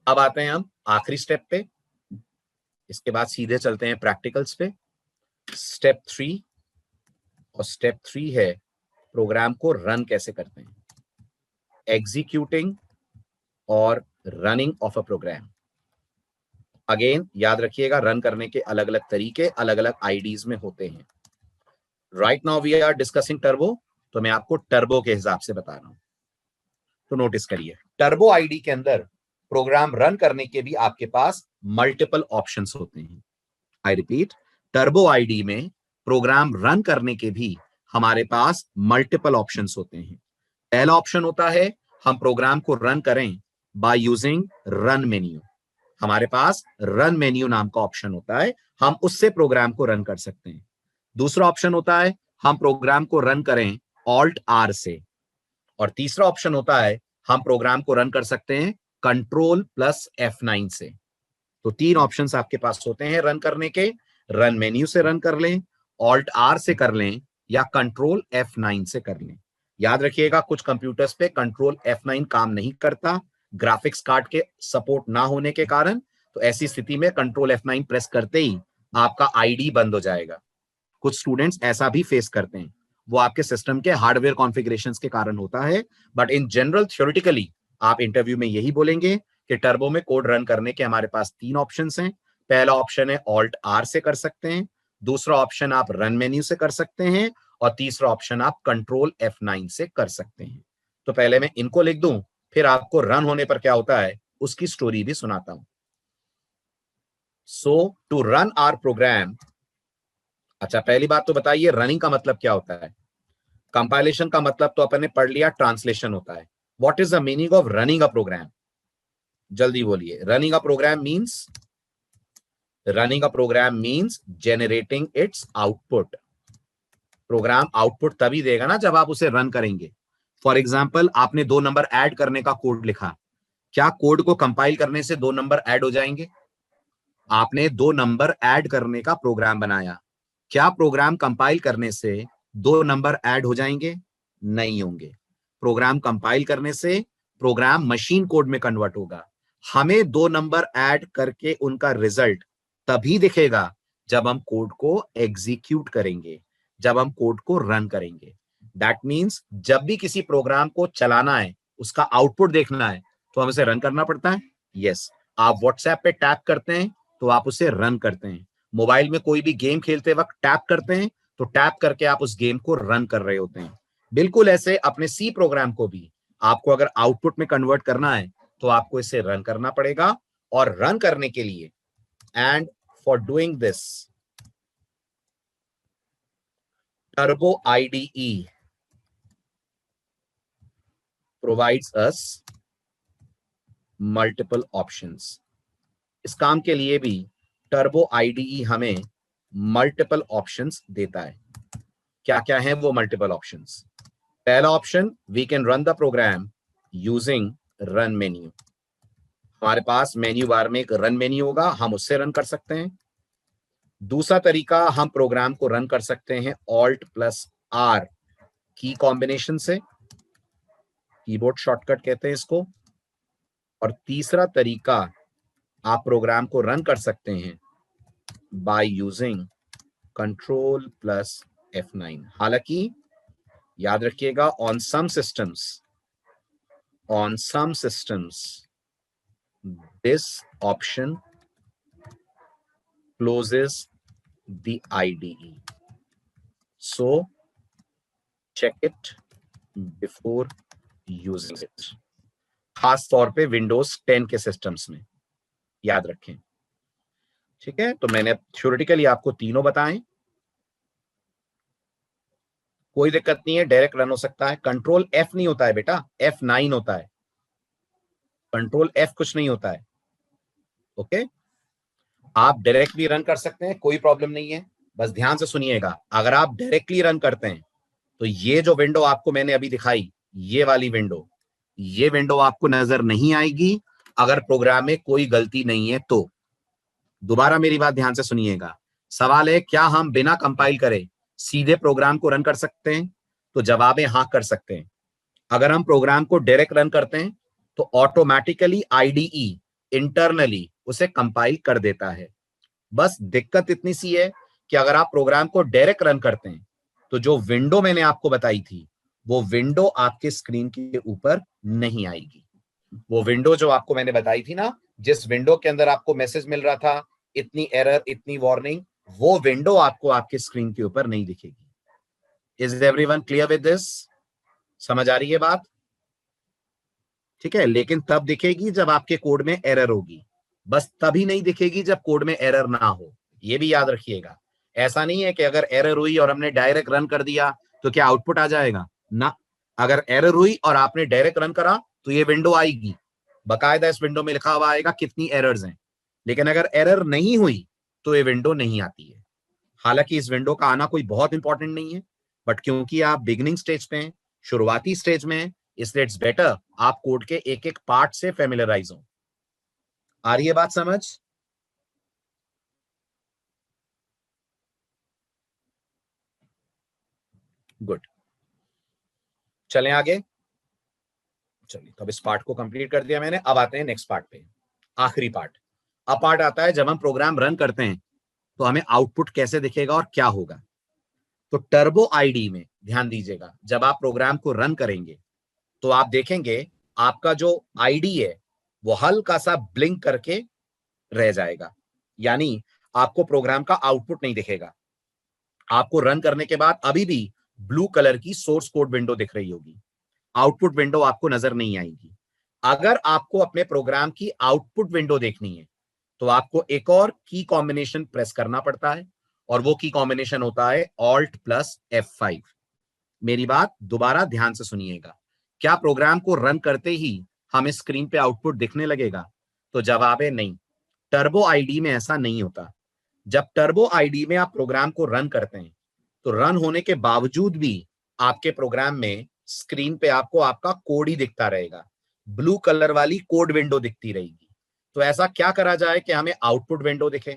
अब आते हैं हम आखिरी स्टेप पे, इसके बाद सीधे चलते हैं प्रैक्टिकल्स पे। स्टेप 3, और स्टेप 3 है प्रोग्राम को रन कैसे करते हैं, एग्जीक्यूटिंग और running of a program. Again याद रखिएगा, रन करने के अलग अलग तरीके अलग अलग आईडीज में होते हैं। Right now we are discussing Turbo, तो मैं आपको टर्बो के हिसाब से बता रहा हूं। तो नोटिस करिए, टर्बो आईडी के अंदर प्रोग्राम रन करने के भी आपके पास मल्टीपल ऑप्शंस होते हैं। आई रिपीट, टर्बो आईडी में प्रोग्राम रन करने के भी हमारे पास मल्टीपल ऑप्शंस होते हैं। पहला ऑप्शन होता है हम प्रोग्राम को रन करें बाय यूजिंग रन मेन्यू। हमारे पास रन मेन्यू नाम का ऑप्शन होता है, हम उससे प्रोग्राम को रन कर सकते हैं। दूसरा ऑप्शन होता है हम प्रोग्राम को रन करें ऑल्ट आर से, और तीसरा ऑप्शन होता है हम प्रोग्राम को रन कर सकते हैं कंट्रोल प्लस F9 से। तो तीन ऑप्शंस आपके पास होते हैं रन करने के, रन मेन्यू से रन कर लें, ऑल्ट आर से कर लें, या कंट्रोल F9 से कर लें। याद रखिएगा, कुछ कंप्यूटर्स पे कंट्रोल F9 काम नहीं करता, ग्राफिक्स कार्ड के सपोर्ट ना होने के कारण। तो ऐसी स्थिति में कंट्रोल F9 प्रेस करते ही आपका आईडी बंद हो जाएगा। कुछ स्टूडेंट्स ऐसा भी फेस करते हैं, वो आपके सिस्टम के हार्डवेयर कॉन्फ़िगरेशंस के कारण होता है। बट इन जनरल थ्योरेटिकली आप इंटरव्यू में यही बोलेंगे कि टर्बो में कोड रन करने के हमारे पास तीन ऑप्शंस हैं। पहला ऑप्शन है ऑल्ट आर से कर सकते हैं, दूसरा ऑप्शन आप रन मेन्यू से कर सकते हैं, और तीसरा ऑप्शन आप कंट्रोल F9 से कर सकते हैं। तो पहले मैं इनको लिख दूं, फिर आपको रन होने पर क्या होता है उसकी स्टोरी भी सुनाता हूं। सो टू रन आवर प्रोग्राम, अच्छा पहली बात तो बताइए रनिंग का मतलब क्या होता है। कंपाइलेशन का मतलब तो अपन ने पढ़ लिया, ट्रांसलेशन होता है। What is the meaning of running a program, जल्दी बोलिए। Running a program means generating its output. Program output तभी देगा ना जब आप उसे रन करेंगे। फॉर एग्जाम्पल, आपने 2 नंबर ऐड करने का कोड लिखा, क्या कोड को कंपाइल करने से 2 नंबर ऐड हो जाएंगे? आपने 2 नंबर ऐड करने का प्रोग्राम बनाया, क्या प्रोग्राम कंपाइल करने से 2 नंबर ऐड हो जाएंगे? नहीं होंगे। प्रोग्राम कंपाइल करने से प्रोग्राम मशीन कोड में कन्वर्ट होगा। हमें 2 नंबर ऐड करके उनका रिजल्ट तभी दिखेगा जब हम कोड को एग्जीक्यूट करेंगे, जब हम कोड को रन करेंगे। दैट मीन्स जब भी किसी प्रोग्राम को चलाना है, उसका आउटपुट देखना है, तो हमें उसे रन करना पड़ता है। यस, आप व्हाट्सएप पे टैप करते हैं तो आप उसे रन करते हैं। मोबाइल में कोई भी गेम खेलते वक्त टैप करते हैं तो टैप करके आप उस गेम को रन कर रहे होते हैं। बिल्कुल ऐसे अपने सी प्रोग्राम को भी आपको अगर आउटपुट में कन्वर्ट करना है तो आपको इसे रन करना पड़ेगा। और रन करने के लिए, and for doing this, Turbo IDE provides us multiple options. इस काम के लिए भी टर्बो IDE हमें मल्टीपल ऑप्शंस देता है। क्या क्या है वो मल्टीपल ऑप्शंस? पहला option, we can run the program using run menu. हमारे पास मेन्यू बार में एक रन मेन्यू होगा, हम उससे रन कर सकते हैं। दूसरा तरीका, हम प्रोग्राम को रन कर सकते हैं ऑल्ट प्लस आर की कॉम्बिनेशन से, कीबोर्ड शॉर्टकट कहते हैं इसको। और तीसरा तरीका, आप प्रोग्राम को रन कर सकते हैं by using control plus F9। हालांकि याद रखिएगा, on some systems this option closes the IDE, so check it before using it। खास तौर पे विंडोज 10 के सिस्टम्स में याद रखें। ठीक है, तो मैंने थ्योरेटिकली आपको तीनों बताएं, कोई दिक्कत नहीं है, डायरेक्ट रन हो सकता है। कंट्रोल F नहीं होता है बेटा, F9 होता है, कंट्रोल F कुछ नहीं होता है। ओके, आप डायरेक्टली रन कर सकते हैं, कोई प्रॉब्लम नहीं है। बस ध्यान से सुनिएगा, अगर आप डायरेक्टली रन करते हैं तो ये जो विंडो आपको मैंने अभी दिखाई, ये वाली विंडो, ये विंडो आपको नजर नहीं आएगी अगर प्रोग्राम में कोई गलती नहीं है तो। दोबारा मेरी बात ध्यान से सुनिएगा, सवाल है क्या हम बिना कंपाइल करे सीधे प्रोग्राम को रन कर सकते हैं? तो जवाब है हाँ, कर सकते हैं। अगर हम प्रोग्राम को डायरेक्ट रन करते हैं तो ऑटोमेटिकली IDE इंटरनली उसे कंपाइल कर देता है। बस दिक्कत इतनी सी है कि अगर आप प्रोग्राम को डायरेक्ट रन करते हैं तो जो विंडो मैंने आपको बताई थी वो विंडो आपके स्क्रीन के ऊपर नहीं आएगी। वो विंडो जो आपको मैंने बताई थी ना, जिस विंडो के अंदर आपको मैसेज मिल रहा था इतनी एरर इतनी वार्निंग, वो विंडो आपको आपके स्क्रीन के ऊपर नहीं दिखेगी। Is everyone clear with this? समझ आ रही है बात? ठीक है, लेकिन तब दिखेगी जब आपके कोड में एरर होगी, बस तभी नहीं दिखेगी जब कोड में एरर ना हो। ये भी याद रखिएगा। ऐसा नहीं है कि अगर एरर हुई और हमने डायरेक्ट रन कर दिया तो क्या आउटपुट आ जाएगा ना। अगर एरर हुई और आपने डायरेक्ट रन करा तो ये विंडो आएगी, बकायदा इस विंडो में लिखा हुआ आएगा कितनी एरर्स हैं। लेकिन अगर एरर नहीं हुई तो ये विंडो नहीं आती है। हालांकि इस विंडो का आना कोई बहुत इंपॉर्टेंट नहीं है, बट क्योंकि आप बिगिनिंग स्टेज पे हैं, शुरुआती स्टेज में हैं, इसलिए इट्स बेटर आप कोड के एक एक पार्ट से फेमिलियराइज हो। आ रही है बात समझ? गुड, चलें आगे। चलिए, तो अब इस पार्ट को कंप्लीट कर दिया मैंने। अब आते हैं नेक्स्ट पार्ट पे, आखिरी पार्ट। अब पार्ट आता है जब हम प्रोग्राम रन करते हैं तो हमें आउटपुट कैसे दिखेगा और क्या होगा। तो टर्बो आईडी में ध्यान दीजिएगा, जब आप प्रोग्राम को रन करेंगे तो आप देखेंगे आपका जो आईडी है वो हल्का सा ब्लिंक करके रह जाएगा, यानी आपको प्रोग्राम का आउटपुट नहीं दिखेगा। आपको रन करने के बाद अभी भी ब्लू कलर की सोर्स कोड विंडो दिख रही होगी, आउटपुट विंडो आपको नजर नहीं आएगी। अगर आपको अपने प्रोग्राम की आउटपुट विंडो देखनी है तो आपको एक और की कॉम्बिनेशन प्रेस करना पड़ता है, और वो की कॉम्बिनेशन होता है Alt प्लस F5। मेरी बात दोबारा ध्यान से सुनिएगा। क्या प्रोग्राम को रन करते ही हमें स्क्रीन पे आउटपुट दिखने लगेगा? तो जवाब है नहीं। टर्बो आईडी में ऐसा नहीं होता। जब टर्बो आईडी में आप प्रोग्राम को रन करते हैं तो रन होने के बावजूद भी आपके प्रोग्राम में स्क्रीन पे आपको आपका कोड ही दिखता रहेगा, ब्लू कलर वाली कोड विंडो दिखती रहेगी। तो ऐसा क्या करा जाए कि हमें आउटपुट विंडो दिखे?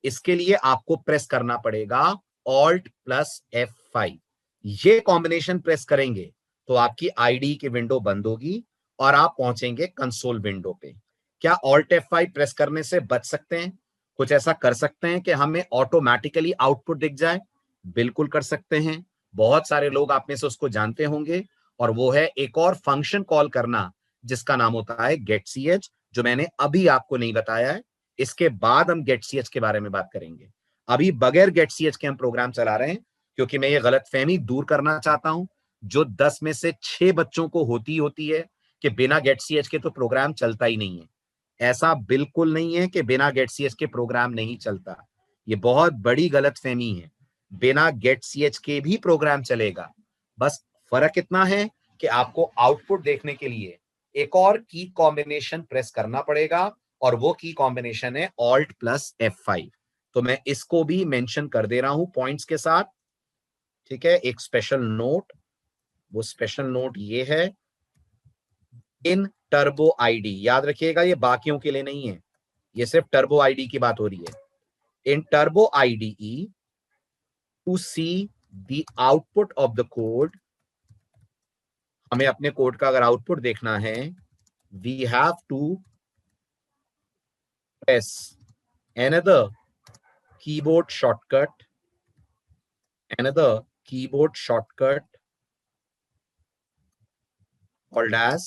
इसके लिए आपको प्रेस करना पड़ेगा Alt प्लस F5। ये कॉम्बिनेशन प्रेस करेंगे तो आपकी आईडी की विंडो बंद होगी और आप पहुंचेंगे कंसोल विंडो पे। क्या Alt F5 प्रेस करने से बच सकते हैं? कुछ ऐसा कर सकते हैं कि हमें ऑटोमेटिकली आउटपुट दिख जाए? बिल्कुल कर सकते हैं। बहुत सारे लोग आप में से उसको जानते होंगे, और वो है एक और फंक्शन कॉल करना जिसका नाम होता है getch, जो मैंने अभी आपको नहीं बताया है। इसके बाद हम getch के बारे में बात करेंगे। अभी बगैर getch के हम प्रोग्राम चला रहे हैं क्योंकि मैं ये गलतफहमी दूर करना चाहता हूं जो 10 में से 6 बच्चों को होती है कि बिना getch के तो प्रोग्राम चलता ही नहीं है। ऐसा बिल्कुल नहीं है कि बिना getch के प्रोग्राम नहीं चलता। ये बहुत बड़ी गलतफहमी है। बिना getch के भी प्रोग्राम चलेगा। बस फर्क इतना है कि आपको आउटपुट देखने के लिए एक और की कॉम्बिनेशन प्रेस करना पड़ेगा, और वो की कॉम्बिनेशन है Alt प्लस F5। तो मैं इसको भी मेंशन कर दे रहा हूं पॉइंट्स के साथ। ठीक है, एक स्पेशल नोट, वो स्पेशल नोट ये है, इन टर्बो आईडी, याद रखिएगा ये बाकियों के लिए नहीं है, ये सिर्फ टर्बो आईडी की बात हो रही है। In turbo IDE to see the output of the code, हमें अपने कोड का अगर आउटपुट देखना है, we have to press another keyboard shortcut called as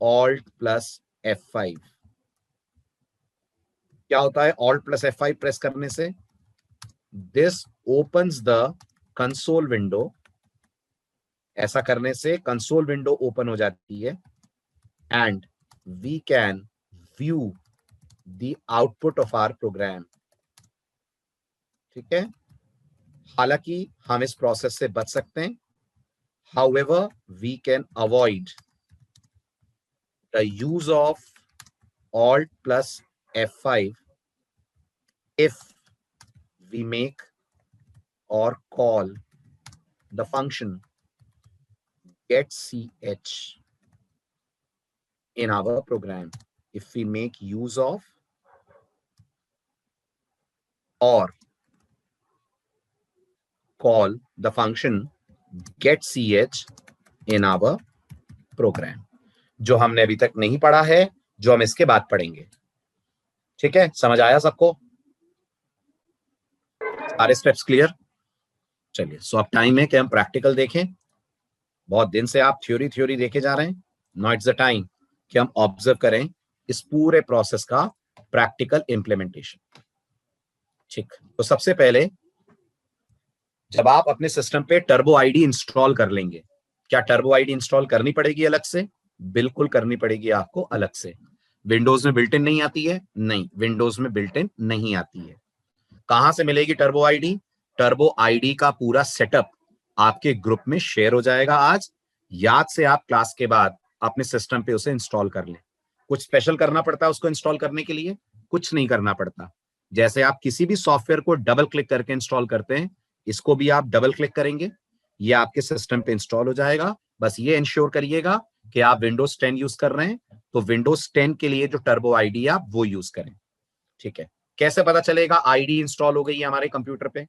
Alt plus F5। क्या होता है Alt plus F5 प्रेस करने से? This opens the console window. ऐसा करने से कंसोल विंडो ओपन हो जाती है and we can view the output of our program. ठीक है, हालांकि हम इस प्रोसेस से बच सकते हैं। However, we can avoid the use of Alt plus F5 if we make or call the function getch in our program. If we make use of or call the function getch in our program, जो हमने अभी तक नहीं पढ़ा है, जो हम इसके बाद पढ़ेंगे। ठीक है, समझ आया सबको? सारे स्टेप्स क्लियर? चलिए, सो अब टाइम है कि हम प्रैक्टिकल देखें। बहुत दिन से आप थ्योरी थ्योरी देखे जा रहे हैं, नाउ इट्स द टाइम कि हम ऑब्जर्व करें इस पूरे प्रोसेस का प्रैक्टिकल इंप्लीमेंटेशन। ठीक, तो सबसे पहले जब आप अपने सिस्टम पे टर्बो आईडी इंस्टॉल कर लेंगे, क्या टर्बो आईडी इंस्टॉल करनी पड़ेगी अलग से? बिल्कुल करनी पड़ेगी आपको अलग से। विंडोज में बिल्ट इन नहीं आती है? नहीं, विंडोज में बिल्ट इन नहीं आती है। कहां से मिलेगी टर्बो आईडी? टर्बो आईडी का पूरा सेटअप आपके ग्रुप में शेयर हो जाएगा आज। याद से आप क्लास के बाद अपने सिस्टम पे उसे इंस्टॉल कर लें। कुछ स्पेशल करना पड़ता है उसको इंस्टॉल करने के लिए? कुछ नहीं करना पड़ता। जैसे आप किसी भी सॉफ्टवेयर को डबल क्लिक करके इंस्टॉल करते हैं, इसको भी आप डबल क्लिक करेंगे, ये आपके सिस्टम पे इंस्टॉल हो जाएगा। बस ये इंश्योर करिएगा कि आप विंडोज 10 यूज कर रहे हैं, तो विंडोज 10 के लिए जो टर्बो आईडी आप वो यूज करें। ठीक है, कैसे पता चलेगा आईडी इंस्टॉल हो गई है हमारे कंप्यूटर पे?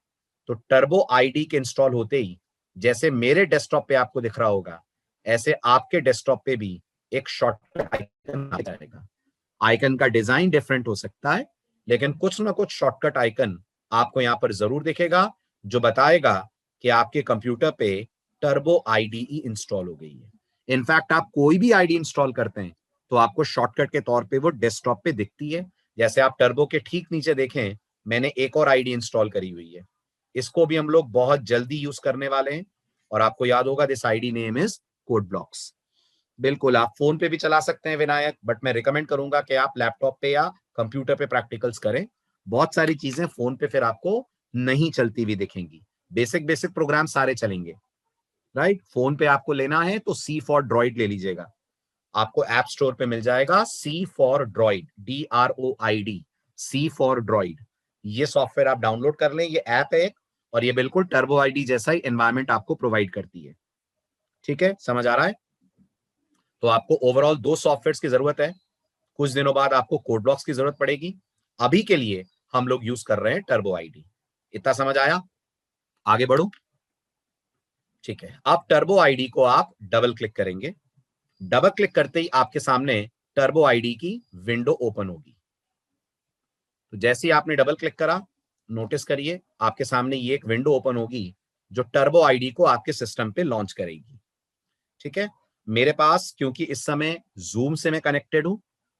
तो टर्बो आईडी के इंस्टॉल होते ही जैसे मेरे डेस्कटॉप पे आपको दिख रहा होगा, ऐसे आपके डेस्कटॉप पे भी एक शॉर्टकट आइकन आ जाएगा। आइकन का डिजाइन डिफरेंट हो सकता है, लेकिन कुछ ना कुछ शॉर्टकट आइकन आपको यहां पर जरूर दिखेगा जो बताएगा कि आपके कंप्यूटर पे टर्बो आईडीई इंस्टॉल हो गई है। इनफैक्ट आप कोई भी आईडी इंस्टॉल करते हैं तो आपको शॉर्टकट के तौर पे वो डेस्कटॉप पे दिखती है। जैसे आप टर्बो के ठीक नीचे देखें, मैंने एक और आईडी इंस्टॉल करी हुई है, इसको भी हम लोग बहुत जल्दी यूज करने वाले हैं। और आपको याद होगा this ID name is code blocks. बिल्कुल आप फोन पे भी चला सकते हैं विनायक, बट मैं रिकमेंड करूंगा कि आप लैपटॉप पे या कंप्यूटर पे प्रैक्टिकल्स करें। बहुत सारी चीजें फोन पे फिर आपको नहीं चलती हुई दिखेंगी, बेसिक बेसिक प्रोग्राम सारे चलेंगे। राइट, फोन पे आपको लेना है तो सी फॉर ड्रॉइड ले लीजिएगा, आपको ऐप स्टोर पे मिल जाएगा C for droid, DROID, C for droid. ये सॉफ्टवेयर आप डाउनलोड कर लें, ये ऐप है और ये बिल्कुल टर्बो आईडी जैसा ही एनवायरमेंट आपको प्रोवाइड करती है। ठीक है, समझ आ रहा है? तो आपको ओवरऑल दो सॉफ्टवेयर की जरूरत है, कुछ दिनों बाद आपको कोड ब्लॉक्स की जरूरत पड़ेगी। अभी के लिए हम लोग यूज कर रहे हैं टर्बो आईडी। इतना समझ आया? आगे बढ़ो। ठीक है, अब टर्बो आईडी को आप डबल क्लिक करेंगे, डबल क्लिक करते ही आपके सामने टर्बो आईडी की विंडो ओपन होगी। तो जैसे ही आपने डबल क्लिक करा, नोटिस करिए आपके सामने ये एक विंडो ओपन होगी जो टर्बो आईडी को आपके सिस्टम पे लॉन्च करेगी। ठीक है, मेरे पास क्योंकि इस समय जूम से मैं कनेक्टेड हूं,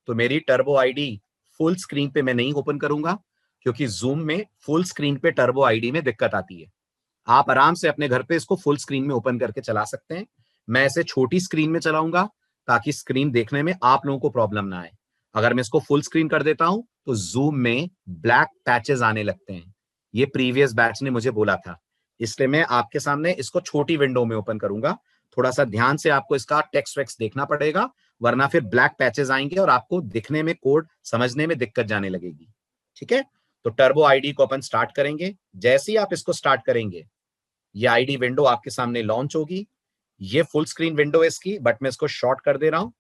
तो मेरी टर्बो आईडी फुल स्क्रीन पे मैं नहीं ओपन करूंगा, क्योंकि जूम में फुल स्क्रीन पे टर्बो आईडी में दिक्कत आती है। आप आराम से अपने घर पे इसको फुल स्क्रीन में ओपन करके चला सकते हैं। मैं इसे छोटी स्क्रीन में चलाऊंगा ताकि स्क्रीन देखने में आप लोगों को प्रॉब्लम ना आए। अगर मैं इसको फुल स्क्रीन कर देता हूं तो जूम में ब्लैक पैचेस आने लगते हैं, ये प्रीवियस बैच ने मुझे बोला था। इसलिए मैं आपके सामने इसको छोटी विंडो में ओपन करूंगा। थोड़ा सा ध्यान से आपको इसका टेक्स्ट वेक्स्ट देखना पड़ेगा, वरना फिर ब्लैक पैचेस आएंगे और आपको दिखने में, कोड समझने में दिक्कत जाने लगेगी। ठीक है, तो टर्बो आईडी को अपन स्टार्ट करेंगे। जैसे ही आप इसको स्टार्ट करेंगे, ये आईडी विंडो आपके सामने लॉन्च होगी। ये फुल स्क्रीन विंडो है इसकी, बट मैं इसको शॉर्ट कर दे रहा हूं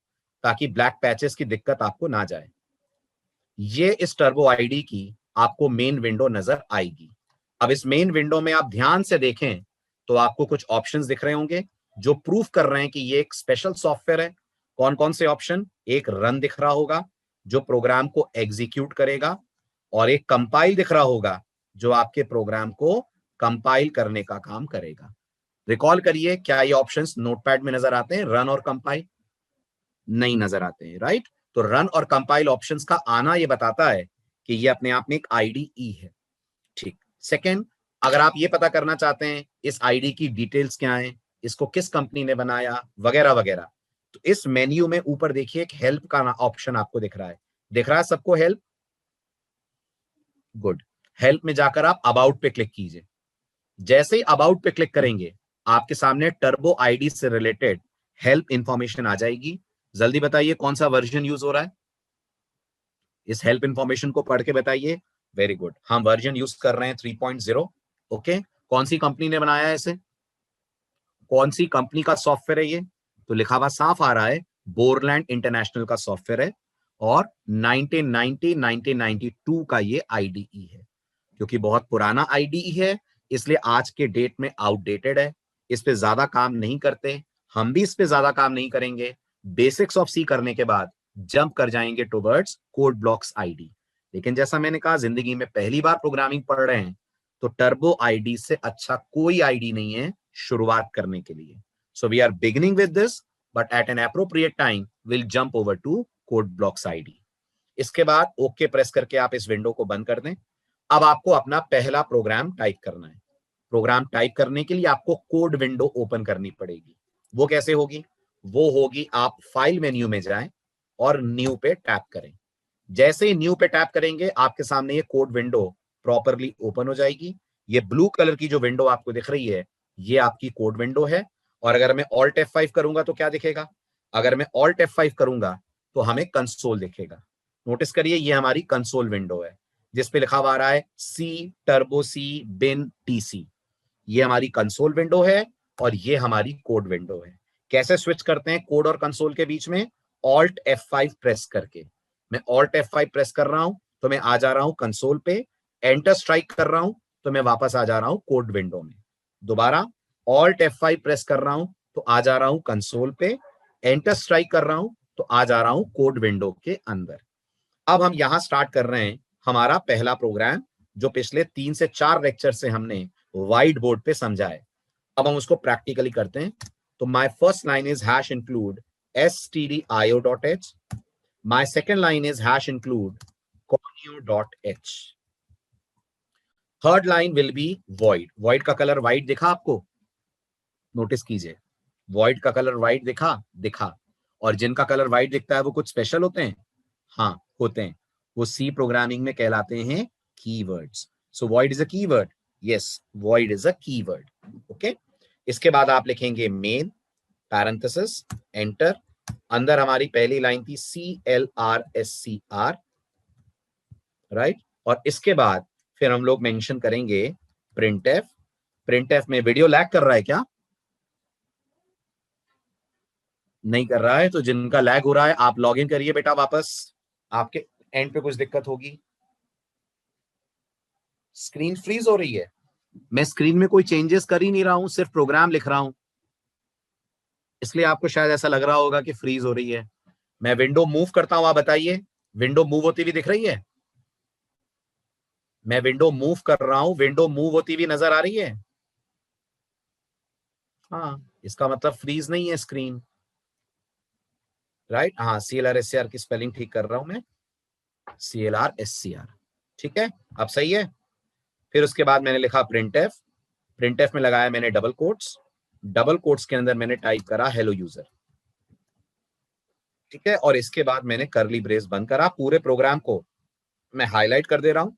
ताकि ब्लैक पैचेस की दिक्कत आपको ना जाए। ये इस टर्बो आईडी की आपको मेन विंडो नजर आएगी। अब इस मेन विंडो में आप ध्यान से देखें तो आपको कुछ ऑप्शंस दिख रहे होंगे जो प्रूफ कर रहे हैं कि ये एक स्पेशल सॉफ्टवेयर है। कौन कौन से ऑप्शन? एक रन दिख रहा होगा जो प्रोग्राम को एग्जीक्यूट करेगा, और एक कंपाइल दिख रहा होगा जो आपके प्रोग्राम को कंपाइल करने का काम करेगा। रिकॉल करिए, क्या ये ऑप्शंस नोटपैड में नजर आते हैं? रन और कंपाइल नहीं नजर आते हैं, राइट? तो रन और कंपाइल ऑप्शंस का आना ये बताता है कि ये अपने आप में एक आईडीई है। ठीक, सेकंड, अगर आप ये पता करना चाहते हैं इस आईडी की डिटेल्स क्या है, इसको किस कंपनी ने बनाया, वगैरह वगैरह, तो इस मेन्यू में ऊपर देखिए एक हेल्प का ऑप्शन आपको दिख रहा है। दिख रहा है सबको हेल्प? गुड। हेल्प में जाकर आप अबाउट पे क्लिक कीजिए। जैसे ही अबाउट पे क्लिक करेंगे, आपके सामने टर्बो आईडी से रिलेटेड हेल्प इंफॉर्मेशन आ जाएगी। जल्दी बताइए कौन सा वर्जन यूज हो रहा है? इस हेल्प इंफॉर्मेशन को पढ़ के बताइए। वेरी गुड, हम वर्जन यूज कर रहे हैं 3.0। ओके, कौन सी कंपनी ने बनाया है इसे? कौन सी कंपनी का सॉफ्टवेयर है ये? तो लिखा हुआ साफ आ रहा है, बोरलैंड इंटरनेशनल का सॉफ्टवेयर है, और 1992 का ये आईडीई है। क्योंकि बहुत पुराना आईडीई है, इसलिए आज के डेट में आउटडेटेड है। इस पे ज्यादा काम नहीं करते, हम भी इस पे ज्यादा काम नहीं करेंगे। बेसिक्स ऑफ सी करने के बाद जंप कर जाएंगे टुवर्ड्स कोड ब्लॉक्स आईडी। लेकिन जैसा मैंने कहा, जिंदगी में पहली बार प्रोग्रामिंग पढ़ रहे हैं तो टर्बो आईडी से अच्छा कोई आईडी नहीं है शुरुआत करने के लिए. So we are beginning with this, but at an appropriate time will jump over to Code Blocks IDE. इसके बाद ओके प्रेस करके आप इस विंडो को बंद कर दें. अब आपको अपना पहला प्रोग्राम टाइप करना है. प्रोग्राम टाइप करने के लिए आपको कोड विंडो ओपन करनी पड़ेगी. वो कैसे होगी? वो होगी, आप फाइल मेन्यू में जाएं और न्यू पे टैप करें. जैसे ही न्यू पे टैप करेंगे आपके सामने ये कोड विंडो प्रॉपरली ओपन हो जाएगी. ये ब्लू कलर की जो विंडो आपको दिख रही है, ये आपकी कोड विंडो है. और अगर मैं ऑल्ट F5 करूंगा तो क्या दिखेगा? अगर मैं ऑल्ट F5 करूंगा तो हमें कंसोल दिखेगा. नोटिस करिए, ये हमारी कंसोल विंडो है जिसपे लिखा हुआ आ रहा है सी टर्बो सी बिन टीसी. ये हमारी कंसोल विंडो है और ये हमारी कोड विंडो है. कैसे स्विच करते हैं कोड और कंसोल के बीच में? ऑल्ट F5 प्रेस करके. मैं ऑल्ट F5 प्रेस कर रहा हूं तो मैं आ जा रहा हूं कंसोल पे. एंटर स्ट्राइक कर रहा हूं तो मैं वापस आ जा रहा हूं कोड विंडो में. दोबारा ऑल्ट F5 प्रेस कर रहा हूं तो आ जा रहा हूं कंसोल पे. एंटर स्ट्राइक कर रहा हूं तो आ जा रहा हूं कोड विंडो के अंदर. अब हम यहां स्टार्ट कर रहे हैं हमारा पहला प्रोग्राम, जो पिछले 3 से 4 लेक्चर से हमने व्हाइट बोर्ड पे समझा है. अब हम उसको प्रैक्टिकली करते हैं. तो my first line is hash include stdio.h. My second line is hash include conio.h. Third line will be void. Void का कलर white दिखा आपको? नोटिस कीजिए, void का कलर white दिखा. और जिनका कलर white दिखता है वो कुछ स्पेशल होते हैं? हाँ, होते हैं. वो सी प्रोग्रामिंग में कहलाते हैं keywords. So void is a keyword. Yes, void is a keyword. Okay? इसके बाद आप लिखेंगे मेन पैरेंथेसिस एंटर. अंदर हमारी पहली लाइन थी CLRSCR, राइट. और इसके बाद फिर हम लोग मेंशन करेंगे प्रिंटएफ. प्रिंटएफ में वीडियो लैग कर रहा है क्या? नहीं कर रहा है तो जिनका लैग हो रहा है आप लॉग इन करिए बेटा वापस. आपके एंड पे कुछ दिक्कत होगी. स्क्रीन फ्रीज हो रही है. मैं स्क्रीन में कोई चेंजेस कर ही नहीं रहा हूं, सिर्फ प्रोग्राम लिख रहा हूं, इसलिए आपको शायद ऐसा लग रहा होगा कि फ्रीज हो रही है. मैं विंडो मूव करता हूं, आप बताइए विंडो मूव होती हुई दिख रही है? मैं विंडो मूव कर रहा हूं, विंडो मूव होती हुई नजर आ रही है? हाँ, इसका मतलब फ्रीज नहीं है स्क्रीन, राइट. हाँ, CLRSCR की स्पेलिंग ठीक कर रहा हूं मैं, CLRSCR. ठीक है, अब सही है. फिर उसके बाद मैंने लिखा प्रिंटएफ. प्रिंटएफ में लगाया मैंने डबल कोट्स. डबल कोट्स के अंदर मैंने टाइप करा हेलो यूजर. ठीक है, और इसके बाद मैंने करली ब्रेस बंद करा. पूरे प्रोग्राम को मैं हाईलाइट कर दे रहा हूं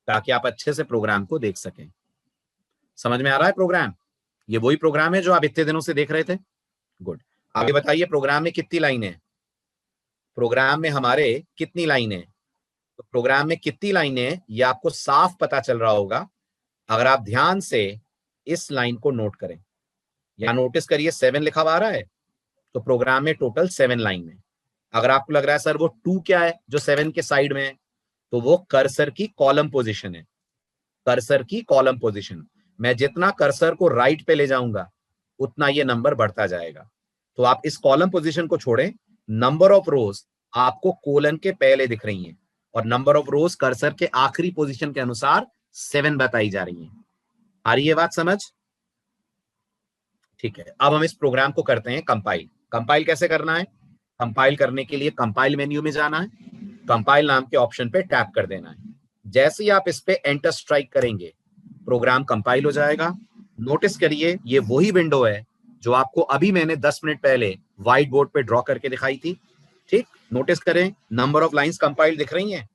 ताकि आप अच्छे से प्रोग्राम को देख सकें. समझ में आ रहा है प्रोग्राम? ये वही प्रोग्राम है जो आप इतने दिनों से देख रहे थे. गुड. आगे बताइए, प्रोग्राम में कितनी लाइनें हैं? प्रोग्राम में हमारे कितनी लाइनें हैं? तो प्रोग्राम में कितनी लाइनें हैं ये आपको साफ पता चल रहा होगा अगर आप ध्यान से इस लाइन को नोट करें. यहां नोटिस करिए 7 लिखा हुआ आ रहा है. तो प्रोग्राम में टोटल 7 लाइन है. अगर आपको लग रहा है सर वो 2 क्या है जो 7 के साइड में है, तो वो कर्सर की कॉलम पोजीशन है. कर्सर की कॉलम पोजीशन. मैं जितना कर्सर को राइट पे ले जाऊंगा उतना ये नंबर बढ़ता जाएगा. तो आप इस कॉलम पोजीशन को छोड़ें. नंबर ऑफ रोज आपको कोलन के पहले दिख रही हैं और नंबर ऑफ रोज कर्सर के आखिरी पोजीशन के अनुसार 7 बताई जा रही हैं. आ रही है बात समझ? ठीक है, अब हम इस प्रोग्राम को करते हैं कंपाइल. कंपाइल कैसे करना है? कंपाइल करने के लिए कंपाइल मेन्यू में जाना है. कंपाइल नाम के ऑप्शन पे टैप कर देना है. जैसे ही आप इस पे एंटर स्ट्राइक करेंगे प्रोग्राम कंपाइल हो जाएगा. नोटिस करिए ये वही विंडो है जो आपको अभी मैंने 10 मिनट पहले व्हाइट बोर्ड पे ड्रॉ करके दिखाई थी. ठीक, नोटिस करें नंबर ऑफ लाइंस कंपाइल्ड दिख रही हैं.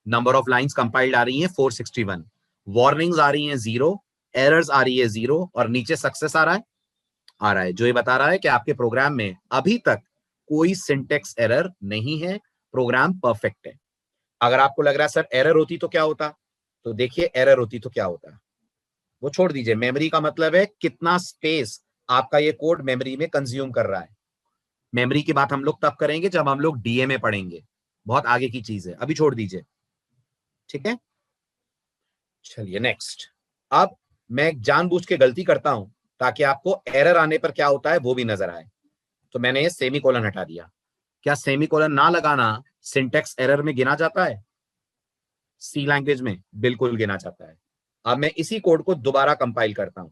नंबर ऑफ लाइंस कंपाइल्ड आ रही हैं 461. वार्निंग्स आ रही हैं 0. एरर्स आ रही है 0 और नीचे सक्सेस आ रहा है जो ये बता रहा है कि आपके प्रोग्राम में अभी तक कोई सिंटेक्स एरर नहीं है, प्रोग्राम परफेक्ट है. अगर आपको लग रहा है सर एरर होती तो क्या होता, तो देखिए एरर होती तो क्या होता. वो छोड़ दीजिए, मेमोरी का मतलब है कितना स्पेस आपका ये कोड मेमोरी में कंज्यूम कर रहा है. मेमोरी की बात हम लोग तब करेंगे जब हम लोग डीएमए पढ़ेंगे, बहुत आगे की चीज है, अभी छोड़ दीजिए. ठीक है, चलिए नेक्स्ट. अब मैं जानबूझ के गलती करता हूं ताकि आपको एरर आने पर क्या होता है वो भी नजर आए. तो मैंने सेमीकोलन हटा दिया. क्या सेमीकोलन ना लगाना सिंटेक्स एरर में गिना जाता है? सी लैंग्वेज में बिल्कुल गिना जाता है। अब मैं इसी कोड को दोबारा कंपाइल करता हूं,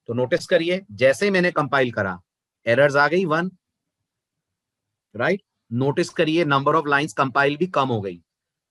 तो नोटिस करिए जैसे ही मैंने कंपाइल करा एरर्स आ गई 1, राइट। नोटिस करिए नंबर ऑफ लाइंस कंपाइल भी कम हो गई,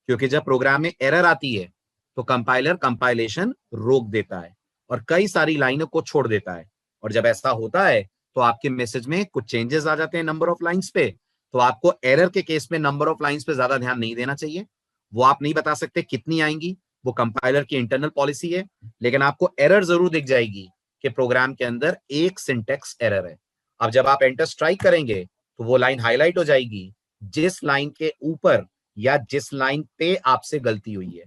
क्योंकि जब प्रोग्राम में एरर आती है तो कंपाइलर कंपाइलेशन रोक देता है और कई सारी लाइनों को छोड़ देता है। और जब ऐसा होता है तो आपके मैसेज में कुछ चेंजेस आ जाते हैं नंबर ऑफ लाइंस पे, तो आपको एरर के केस में नंबर ऑफ लाइंस पे ज्यादा ध्यान नहीं देना चाहिए। वो आप नहीं बता सकते कितनी आएंगी, वो कंपाइलर की इंटरनल पॉलिसी है, लेकिन आपको एरर जरूर दिख जाएगी कि प्रोग्राम के अंदर एक सिंटेक्स एरर है। अब जब आप एंटर स्ट्राइक करेंगे तो वो लाइन हाईलाइट हो जाएगी जिस लाइन के ऊपर या जिस लाइन पे आपसे गलती हुई है।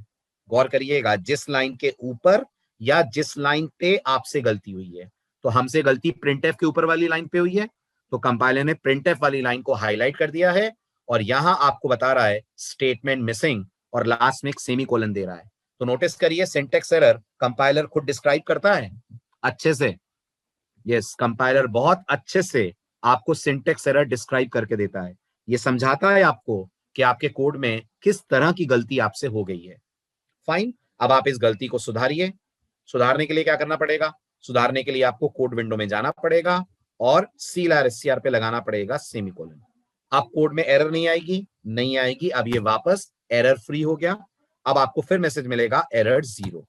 गौर करिएगा, जिस लाइन के ऊपर या जिस लाइन पे आपसे गलती हुई है। तो हमसे गलती प्रिंटएफ के ऊपर वाली लाइन पे हुई है, तो कंपाइलर ने प्रिंटएफ वाली लाइन को हाईलाइट कर दिया है और यहां आपको बता रहा है स्टेटमेंट मिसिंग और लास्ट में एक सेमीकोलन दे रहा है। तो नोटिस करिए सिंटेक्स एरर कंपाइलर खुद डिस्क्राइब करता है अच्छे से। यस, कंपाइलर बहुत अच्छे से आपको सिंटेक्स एरर डिस्क्राइब करके देता है। ये समझाता है आपको कि आपके कोड में किस तरह की गलती आपसे हो गई है। फाइन, अब आप इस गलती को सुधारिए। सुधारने के लिए क्या करना पड़ेगा? सुधारने के लिए आपको कोड विंडो में जाना पड़ेगा और CLR पे लगाना पड़ेगा सेमीकोलन। अब कोड में एरर नहीं आएगी, नहीं आएगी। अब ये वापस एरर फ्री हो गया। अब आपको फिर मैसेज मिलेगा एरर 0।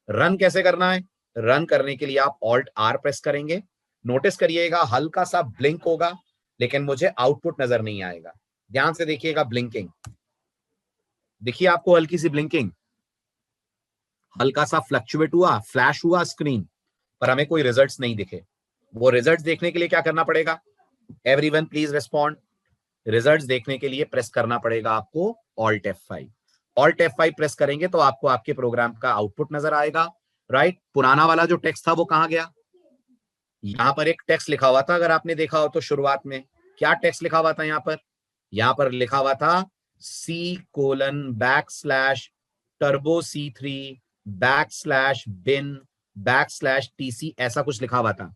रन कैसे करना है? रन करने के लिए आप Alt+R प्रेस करेंगे। नोटिस करिएगा हल्का सा ब्लिंक होगा, लेकिन मुझे आउटपुट नजर नहीं आएगा। ध्यान से देखिएगा, ब्लिंकिंग दिखिए आपको, हल्की सी ब्लिंकिंग, हल्का सा फ्लक्चुएट हुआ, फ्लैश हुआ स्क्रीन, पर हमें कोई रिजल्ट्स नहीं दिखे। वो रिजल्ट्स देखने के लिए क्या करना पड़ेगा? Everyone please respond. रिजल्ट्स देखने के लिए प्रेस करना पड़ेगा आपको Alt+F5। Alt+F5 प्रेस करेंगे तो आपको आपके प्रोग्राम का आउटपुट नजर आएगा, राइट। पुराना वाला जो टेक्स्ट था वो कहां गया? यहां पर एक टेक्स्ट लिखा हुआ था, अगर आपने देखा हो तो शुरुआत में क्या टेक्स्ट लिखा हुआ था यहां पर? यहां पर लिखा हुआ था C:\Turbo C3 \bin/TC, ऐसा कुछ लिखा हुआ था।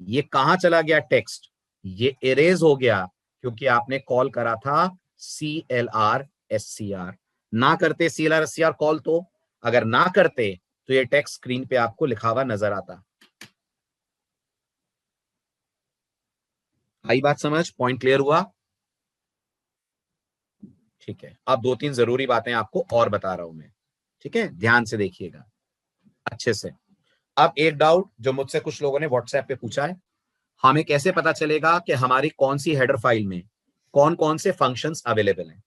ये कहां चला गया टेक्स्ट? ये इरेज हो गया, क्योंकि आपने कॉल करा था CLR SCR। ना करते CLR SCR कॉल, तो अगर ना करते तो ये टेक्स्ट स्क्रीन पे आपको लिखा हुआ नजर आता। आई बात समझ? पॉइंट क्लियर हुआ? ठीक है, अब 2-3 जरूरी बातें आपको और बता रहा हूं मैं, ठीक है, ध्यान से देखिएगा अच्छे से। अब एक डाउट जो मुझसे कुछ लोगों ने व्हाट्सएप पे पूछा है, हमें कैसे पता चलेगा कि हमारी कौन सी हेडर फाइल में कौन कौन से फंक्शंस अवेलेबल हैं?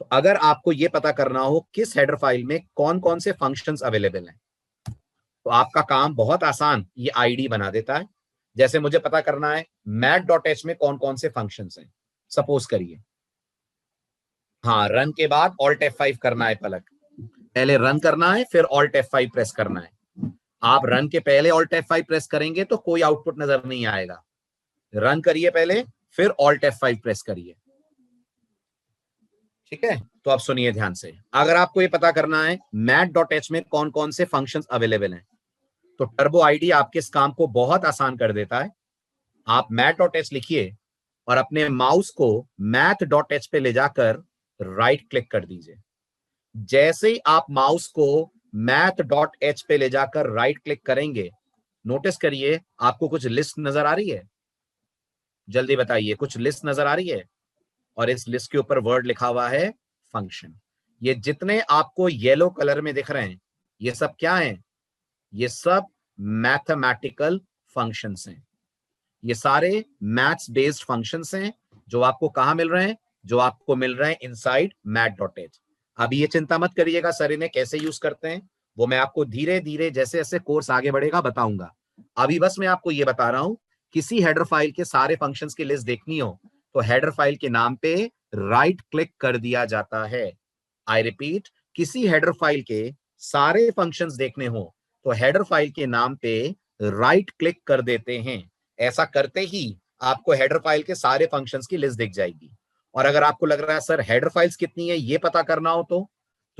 तो अगर आपको यह पता करना हो किस हेडर फाइल में कौन कौन से फंक्शंस अवेलेबल हैं, तो आपका काम बहुत आसान ये आईडी बना देता है। जैसे मुझे पता करना है math.h में कौन कौन से फंक्शंस हैं, सपोज करिए। हाँ, रन के बाद Alt+F5 करना है पलक, पहले रन करना है फिर Alt+F5 प्रेस करना है। आप रन के पहले Alt+F5 प्रेस करेंगे तो कोई आउटपुट नजर नहीं आएगा। रन करिए पहले, फिर Alt+F5 प्रेस करिए, ठीक है। तो अब सुनिए ध्यान से, अगर आपको ये पता करना है math.h में कौन कौन से फंक्शंस अवेलेबल हैं, तो टर्बो आईडी आपके इस काम को बहुत आसान कर देता है। आप math.h लिखिए और अपने माउस को math.h पे ले जाकर राइट क्लिक कर दीजिए। जैसे ही आप माउस को math.h पे ले जाकर राइट क्लिक करेंगे, नोटिस करिए आपको कुछ लिस्ट नजर आ रही है। जल्दी बताइए, कुछ लिस्ट नजर आ रही है? और इस लिस्ट के ऊपर वर्ड लिखा हुआ है फंक्शन। ये जितने आपको येलो कलर में दिख रहे हैं, ये सब क्या हैं? ये सब मैथमेटिकल फंक्शंस हैं। ये सारे मैथ्स बेस्ड फंक्शंस हैं जो आपको कहां मिल रहे हैं? जो आपको मिल रहे हैं इनसाइड math.h। अभी ये चिंता मत करिएगा सर इन्हें कैसे यूज करते हैं, वो मैं आपको धीरे धीरे जैसे जैसे कोर्स आगे बढ़ेगा बताऊंगा। अभी बस मैं आपको ये बता रहा हूं, किसी हेडर फाइल के सारे फंक्शंस की लिस्ट देखनी हो तो हेडर फाइल के नाम पे राइट क्लिक कर दिया जाता है। आई रिपीट, किसी हेडर फाइल के सारे फंक्शंस देखने हो तो हेडर फाइल के नाम पे राइट क्लिक कर देते हैं। ऐसा करते ही आपको हेडर फाइल के सारे फंक्शंस की लिस्ट दिख जाएगी। और अगर आपको लग रहा है सर हेडर फाइल्स कितनी है ये पता करना हो,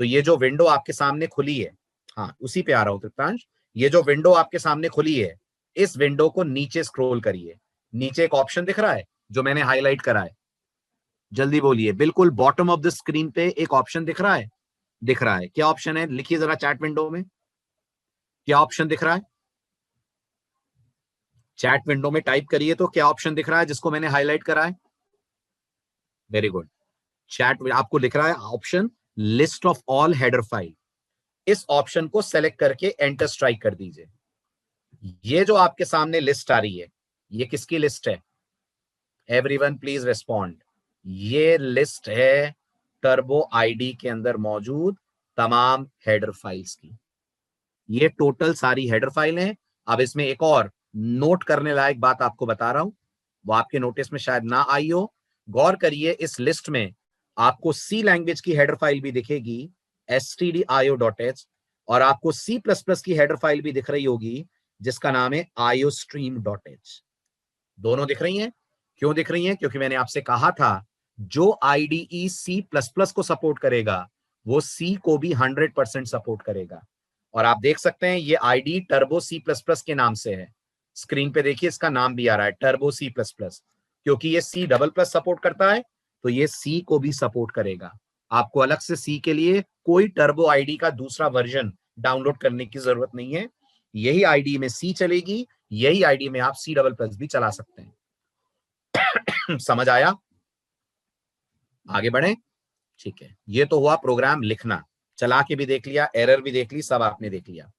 तो ये जो विंडो आपके सामने खुली है, हाँ उसी पे आ रहा हूं तृप्तांश, ये जो विंडो आपके सामने खुली है, इस विंडो को नीचे स्क्रॉल करिए। नीचे एक ऑप्शन दिख रहा है जो मैंने हाईलाइट करा है, जल्दी बोलिए। बिल्कुल बॉटम ऑफ द स्क्रीन पे एक ऑप्शन दिख रहा है, दिख रहा है। क्या ऑप्शन है? लिखिए जरा चैट विंडो में, क्या ऑप्शन दिख रहा है? चैट विंडो में टाइप करिए तो क्या ऑप्शन दिख रहा है जिसको मैंने हाईलाइट करा है? Very good. चैट आपको लिख रहा है option list of all header file. इस ऑप्शन को सेलेक्ट करके एंटर स्ट्राइक कर दीजिए। ये जो आपके सामने लिस्ट आ रही है, ये किसकी लिस्ट है? Everyone please respond. ये लिस्ट है टर्बो आईडी के अंदर मौजूद तमाम हेडर फाइल्स की। ये टोटल सारी हेडर फाइल हैं। अब इसमें एक और नोट करने लायक बात आपको बता रहा हूं, वो आपके नोटिस में शायद ना आई हो। गौर करिए, इस लिस्ट में आपको सी लैंग्वेज की हेडर फाइल भी दिखेगी stdio.h, और आपको C++ की हेडर फाइल भी दिख रही होगी जिसका नाम है iostream.h। दोनों दिख रही हैं। क्यों दिख रही हैं? क्योंकि मैंने आपसे कहा था जो IDE C++ को सपोर्ट करेगा वो C को भी 100% सपोर्ट करेगा। और आप देख सकते हैं ये IDE टर्बो C++ के नाम से है। स्क्रीन पे देखिए, इसका नाम भी आ रहा है टर्बो C++। क्योंकि ये C++ सपोर्ट करता है तो ये C को भी सपोर्ट करेगा। आपको अलग से C के लिए कोई टर्बो आईडी का दूसरा वर्जन डाउनलोड करने की जरूरत नहीं है। यही आईडी में C चलेगी, यही आईडी में आप C++ भी चला सकते हैं। समझ आया? आगे बढ़े। ठीक है, ये तो हुआ प्रोग्राम लिखना। चला के भी देख लिया, एरर भी देख ली, सब आपने देख लिया।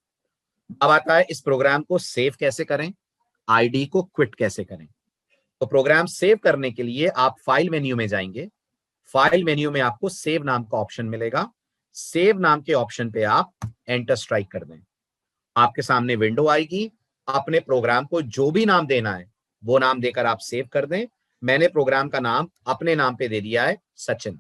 अब आता है इस प्रोग्राम को सेव कैसे करें, आईडी को क्विट कैसे करें। तो प्रोग्राम सेव करने के लिए आप फाइल मेन्यू में जाएंगे। फाइल मेन्यू में आपको सेव नाम का ऑप्शन मिलेगा। सेव नाम के ऑप्शन पे आप एंटर स्ट्राइक कर दें। आपके सामने विंडो आएगी। अपने प्रोग्राम को जो भी नाम देना है वो नाम देकर आप सेव कर दें। मैंने प्रोग्राम का नाम अपने नाम पे दे दिया है सचिन।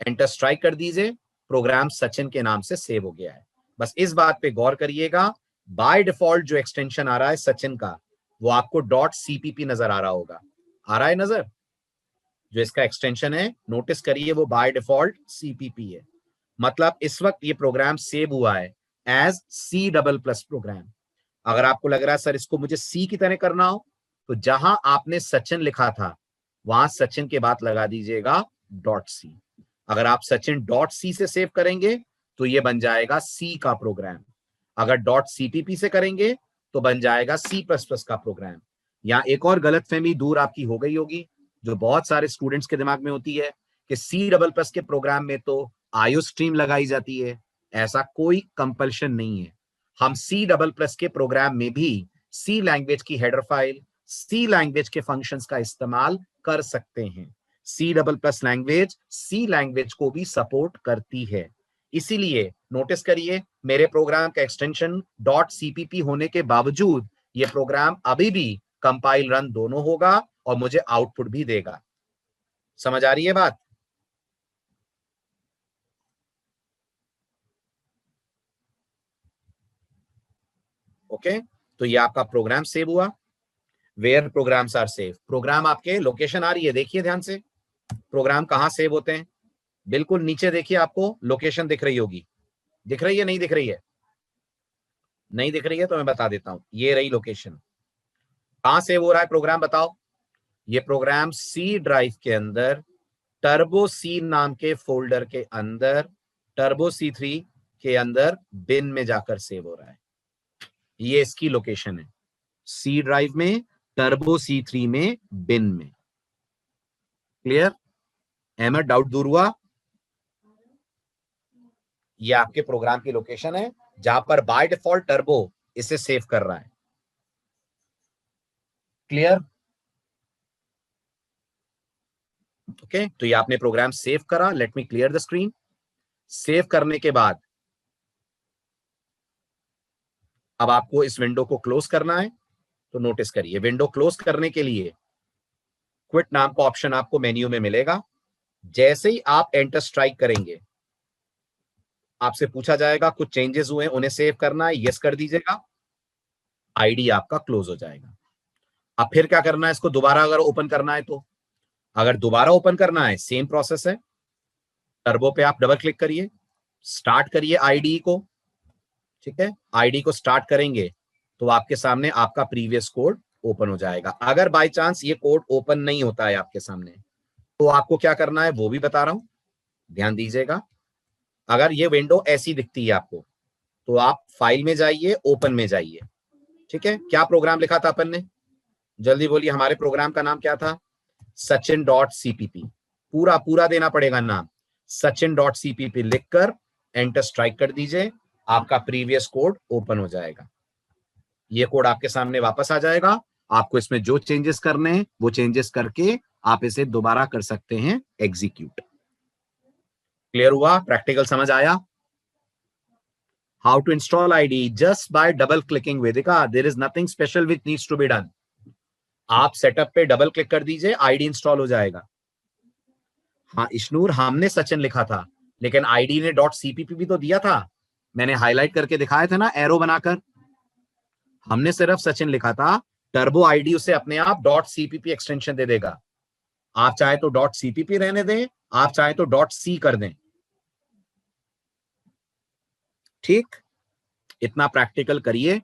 एंटर स्ट्राइक कर दीजिए। प्रोग्राम सचिन के नाम से सेव हो गया है। बस इस बात पे गौर करिएगा, बाय डिफॉल्ट जो एक्सटेंशन आ रहा है सचिन का, वो आपको .cpp नजर आ रहा होगा। आ रहा है नजर? जो इसका एक्सटेंशन है, नोटिस करिए, वो बाय डिफॉल्ट CPP है। मतलब इस वक्त ये प्रोग्राम सेव हुआ है एज C++ प्रोग्राम। अगर आपको लग रहा है सर इसको मुझे C की तरह करना हो, तो जहां आपने सचिन लिखा था वहां सचिन के बाद लगा दीजिएगा .c। अगर आप सचिन .c से सेव करेंगे तो ये बन जाएगा C का प्रोग्राम। अगर .cpp से करेंगे तो बन जाएगा C++ का प्रोग्राम। यहाँ एक और गलतफहमी दूर आपकी हो गई होगी जो बहुत सारे स्टूडेंट्स के दिमाग में होती है कि C++ के प्रोग्राम में तो iostream लगाई जाती है। ऐसा कोई कंपल्शन नहीं है। हम C++ के प्रोग्राम में भी C लैंग्वेज की हेडर फाइल, C लैंग्वेज के फंक्शंस का इस्तेमाल कर सकते हैं। C++ लैंग्वेज C लैंग्वेज को भी सपोर्ट करती है। इसीलिए नोटिस करिए, मेरे प्रोग्राम का एक्सटेंशन .cpp होने के बावजूद ये प्रोग्राम अभी भी कंपाइल रन दोनों होगा और मुझे आउटपुट भी देगा। समझ आ रही है बात? ओके, तो ये आपका प्रोग्राम सेव हुआ। Where programs are save, program आपके लोकेशन आ रही है, देखिए ध्यान से। प्रोग्राम कहां सेव होते हैं? बिल्कुल नीचे देखिए, आपको लोकेशन दिख रही होगी। दिख रही है, नहीं दिख रही है? नहीं दिख रही है तो मैं बता देता हूं, ये रही लोकेशन। कहां सेव हो रहा है प्रोग्राम बताओ? ये प्रोग्राम सी ड्राइव के अंदर टर्बो सी नाम के फोल्डर के अंदर टर्बो C3 के अंदर बिन में जाकर सेव हो रहा है। ये इसकी लोकेशन है, सी ड्राइव में, टर्बो C3 में, बिन में। क्लियर? अहमद, डाउट दूर हुआ? ये आपके प्रोग्राम की लोकेशन है जहां पर बाय डिफॉल्ट टर्बो इसे सेव कर रहा है। क्लियर? ओके, तो ये आपने प्रोग्राम सेव करा। Let me clear the screen. Save करने के बाद अब आपको इस विंडो को क्लोज करना है। तो नोटिस करिए, विंडो क्लोज करने के लिए क्विट नाम का ऑप्शन आपको मेन्यू में मिलेगा। जैसे ही आप एंटर स्ट्राइक करेंगे आपसे पूछा जाएगा कुछ चेंजेस हुए, उन्हें सेव करना है, यस कर दीजिएगा। आईडी आपका क्लोज हो जाएगा। अब फिर क्या करना है, इसको दोबारा अगर ओपन करना है तो, अगर दोबारा ओपन करना है सेम प्रोसेस है। टर्बो पे आप डबल क्लिक करिए, स्टार्ट करिए आईडी को। ठीक है, आईडी को स्टार्ट करेंगे तो आपके सामने आपका प्रीवियस कोड ओपन हो जाएगा। अगर बाय चांस ये कोड ओपन नहीं होता है आपके सामने, तो आपको क्या करना है वो भी बता रहा हूं, ध्यान दीजिएगा। अगर ये विंडो ऐसी दिखती है आपको, तो आप फाइल में जाइए, ओपन में जाइए। ठीक है, क्या प्रोग्राम लिखा था अपन ने, जल्दी बोलिए। हमारे प्रोग्राम का नाम क्या था, sachin.cpp। पूरा पूरा देना पड़ेगा नाम, sachin.cpp लिखकर एंटर स्ट्राइक कर दीजिए, आपका प्रीवियस कोड ओपन हो जाएगा। ये कोड आपके सामने वापस आ जाएगा। आपको इसमें जो चेंजेस करने हैं वो चेंजेस करके आप इसे दोबारा कर सकते हैं एग्जीक्यूट। क्लियर हुआ, प्रैक्टिकल समझ आया। How to install IDE just by double clicking वेदिका, there is nothing special which needs to be done. आप सेटअप पे डबल क्लिक कर दीजिए, आईडी इंस्टॉल हो जाएगा। हाँ इश्नूर, हमने सचिन लिखा था, लेकिन आईडी ने .cpp भी तो दिया था, मैंने हाईलाइट करके दिखाया था ना एरो बनाकर। हमने सिर्फ सचिन लिखा था, टर्बो आईडी उसे अपने आप .cpp एक्सटेंशन दे देगा। आप चाहे तो .cpp रहने दें, आप चाहे तो .c कर दें। ठीक, इतना प्रैक्टिकल करिए,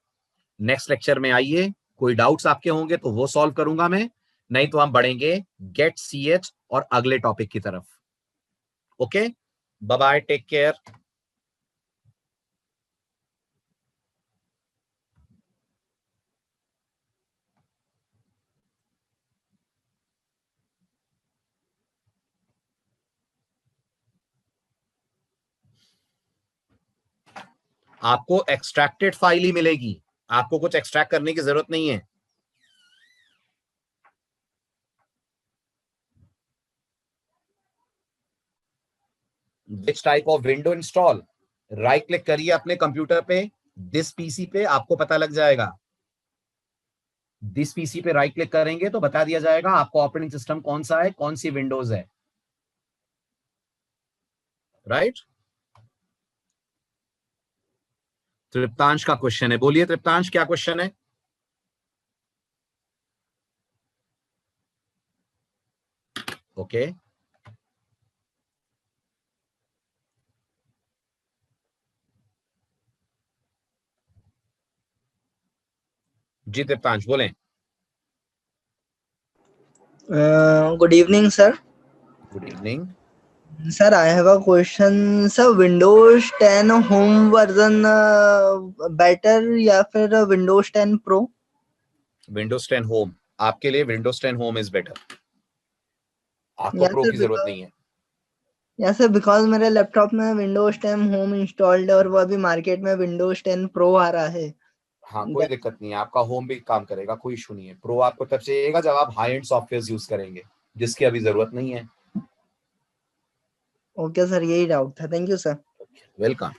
नेक्स्ट लेक्चर में आइए, कोई डाउट्स आपके होंगे तो वो सॉल्व करूंगा मैं, नहीं तो हम बढ़ेंगे गेट ch और अगले टॉपिक की तरफ। Okay, bye bye, take care. आपको एक्सट्रैक्टेड फाइल ही मिलेगी, आपको कुछ एक्सट्रैक्ट करने की जरूरत नहीं है। Which type of window install, right click करिए अपने कंप्यूटर पे, दिस पीसी पे, आपको पता लग जाएगा। दिस पीसी पे राइट क्लिक करेंगे तो बता दिया जाएगा आपको ऑपरेटिंग सिस्टम कौन सा है, कौन सी विंडोज है। राइट, तृप्तांश का क्वेश्चन है, बोलिए तृप्तांश क्या क्वेश्चन है। ओके जी तृप्तांश बोलें। Good evening, sir. Good evening. Sir, I have a question. Sir, Windows 10 Home version better या फिर Windows 10 Pro? विंडोज 10 होम, आपके लिए विंडोज 10 होम इज बेटर, आपको या प्रो सर की जरूरत नहीं है। बिकॉज मेरे लैपटॉप में Windows 10 Home इंस्टॉल्ड है और वो अभी मार्केट में Windows 10 Pro आ रहा है। हाँ कोई दिक्कत नहीं है, आपका होम भी काम करेगा, कोई इशू नहीं है। प्रो आपको तब चाहिएगा जब आप हाई एंड सॉफ्टवेयर यूज करेंगे, जिसकी अभी जरूरत नहीं है। ओके सर, यही डाउट था। Thank you sir. वेलकम।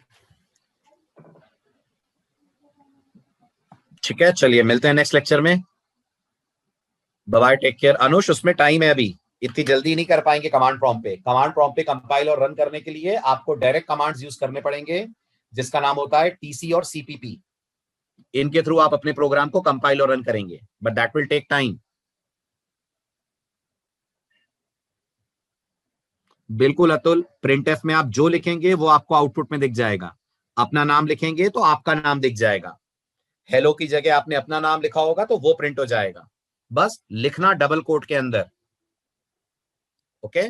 ठीक है, चलिए मिलते हैं नेक्स्ट लेक्चर में। Bye bye, take care. Anush, उसमें टाइम है अभी, इतनी जल्दी नहीं कर पाएंगे कमांड प्रॉम्प्ट पे। कमांड प्रॉम्प्ट पे कंपाइल और रन करने के लिए आपको डायरेक्ट कमांड्स यूज करने पड़ेंगे, जिसका नाम होता है टीसी और सीपीपी। इनके थ्रू आप अपने प्रोग्राम को कंपाइल और रन करेंगे, but that will take time. बिल्कुल अतुल, प्रिंटफ में आप जो लिखेंगे वो आपको आउटपुट में दिख जाएगा। अपना नाम लिखेंगे तो आपका नाम दिख जाएगा, हेलो की जगह आपने अपना नाम लिखा होगा तो वो प्रिंट हो जाएगा। बस लिखना डबल कोट के अंदर। ओके